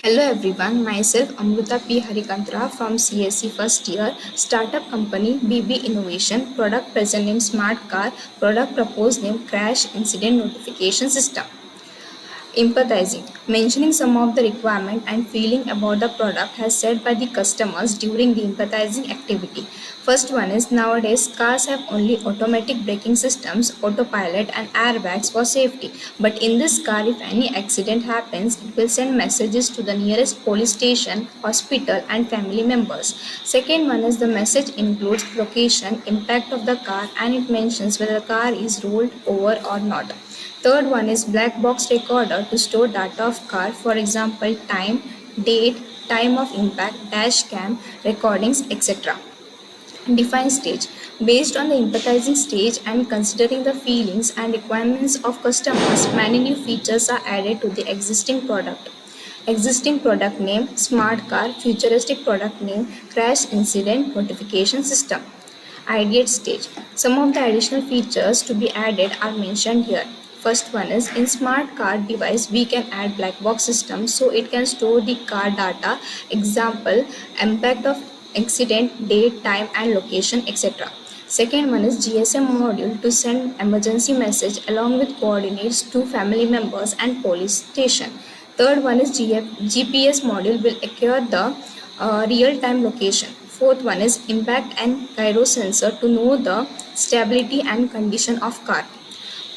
Hello everyone, myself AMRUTA P. HARIKANTRA from CSC first year, startup company BB Innovation, product present name Smart Car, product proposed name Crash Incident Notification System. Empathizing, mentioning some of the requirement and feeling about the product has said by the customers during the empathizing activity. First one is nowadays cars have only automatic braking systems, autopilot and airbags for safety. But in this car, if any accident happens, it will send messages to the nearest police station, hospital and family members. Second one is the message includes location, impact of the car and it mentions whether the car is rolled over or not. Third one is black box recorder to store data of car, for example, time, date, time of impact, dash cam, recordings, etc. Define stage. Based on the empathizing stage and considering the feelings and requirements of customers, many new features are added to the existing product. Existing product name, smart car, futuristic product name, crash incident notification system. IDE Stage. Some of the additional features to be added are mentioned here. First one is in smart car device we can add black box system so it can store the car data, example, impact of accident, date, time and location, etc. Second one is GSM module to send emergency message along with coordinates to family members and police station. Third one is GPS module will acquire the real-time location. Fourth one is impact and gyro sensor to know the stability and condition of car.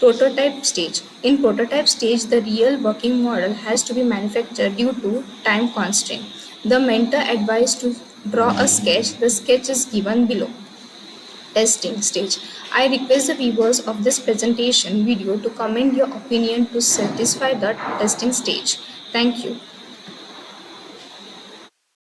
Prototype stage. In prototype stage, the real working model has to be manufactured due to time constraint. The mentor advised to draw a sketch. The sketch is given below. Testing stage. I request the viewers of this presentation video to comment your opinion to satisfy the testing stage. Thank you.